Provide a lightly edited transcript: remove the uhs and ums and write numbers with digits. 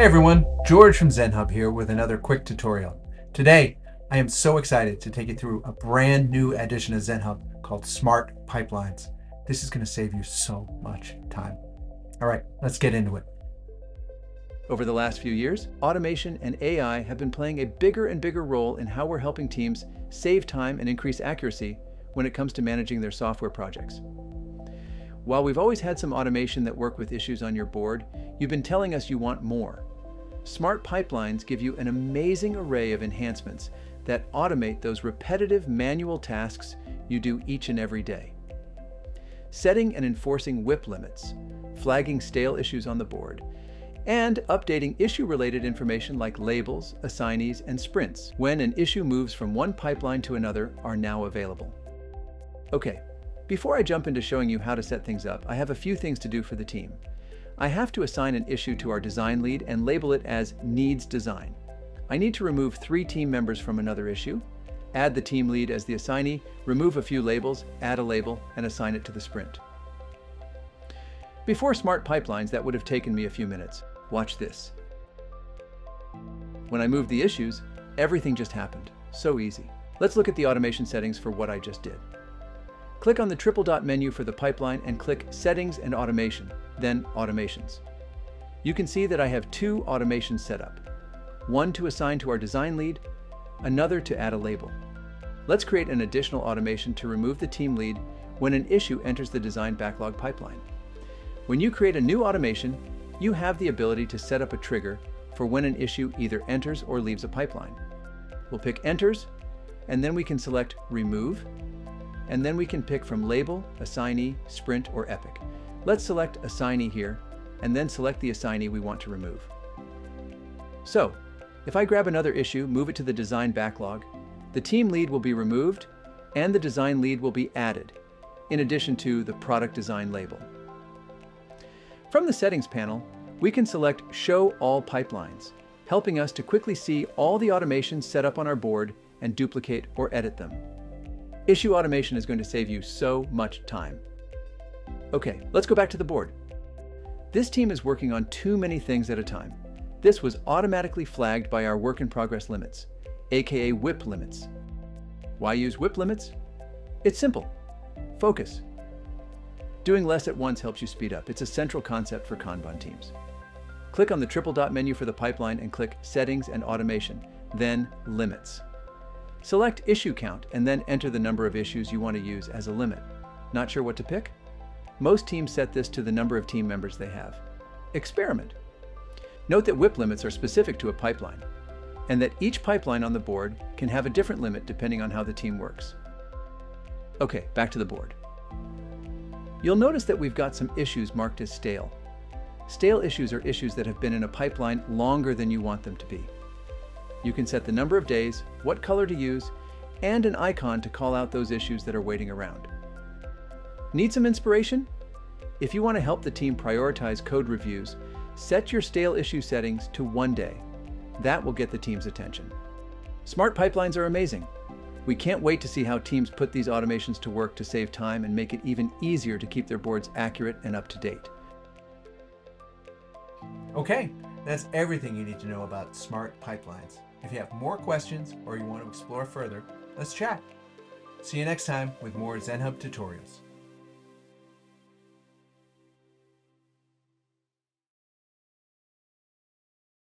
Hey everyone, George from Zenhub here with another quick tutorial. Today, I am so excited to take you through a brand new addition of Zenhub called Smart Pipelines. This is going to save you so much time. All right, let's get into it. Over the last few years, automation and AI have been playing a bigger and bigger role in how we're helping teams save time and increase accuracy when it comes to managing their software projects. While we've always had some automation that work with issues on your board, you've been telling us you want more. Smart Pipelines give you an amazing array of enhancements that automate those repetitive manual tasks you do each and every day. Setting and enforcing WIP limits, flagging stale issues on the board, and updating issue-related information like labels, assignees, and sprints when an issue moves from one pipeline to another are now available. Okay, before I jump into showing you how to set things up, I have a few things to do for the team. I have to assign an issue to our design lead and label it as Needs Design. I need to remove 3 team members from another issue, add the team lead as the assignee, remove a few labels, add a label, and assign it to the sprint. Before Smart Pipelines, that would have taken me a few minutes. Watch this. When I moved the issues, everything just happened. So easy. Let's look at the automation settings for what I just did. Click on the triple dot menu for the pipeline and click Settings and Automation, then Automations. You can see that I have 2 automations set up. One to assign to our design lead, another to add a label. Let's create an additional automation to remove the team lead when an issue enters the design backlog pipeline. When you create a new automation, you have the ability to set up a trigger for when an issue either enters or leaves a pipeline. We'll pick Enters, and then we can select Remove, and then we can pick from Label, Assignee, Sprint, or Epic. Let's select Assignee here, and then select the assignee we want to remove. So, if I grab another issue, move it to the design backlog, the team lead will be removed, and the design lead will be added, in addition to the product design label. From the Settings panel, we can select Show All Pipelines, helping us to quickly see all the automations set up on our board and duplicate or edit them. Issue automation is going to save you so much time. Okay, let's go back to the board. This team is working on too many things at a time. This was automatically flagged by our work in progress limits, aka WIP limits. Why use WIP limits? It's simple. Focus. Doing less at once helps you speed up. It's a central concept for Kanban teams. Click on the triple dot menu for the pipeline and click Settings and Automation, then Limits. Select Issue Count and then enter the number of issues you want to use as a limit. Not sure what to pick? Most teams set this to the number of team members they have. Experiment. Note that WIP limits are specific to a pipeline, and that each pipeline on the board can have a different limit depending on how the team works. Okay, back to the board. You'll notice that we've got some issues marked as stale. Stale issues are issues that have been in a pipeline longer than you want them to be. You can set the number of days, what color to use, and an icon to call out those issues that are waiting around. Need some inspiration? If you want to help the team prioritize code reviews, set your stale issue settings to 1 day. That will get the team's attention. Smart pipelines are amazing. We can't wait to see how teams put these automations to work to save time and make it even easier to keep their boards accurate and up to date. Okay, that's everything you need to know about Smart Pipelines. If you have more questions or you want to explore further, let's chat. See you next time with more Zenhub tutorials.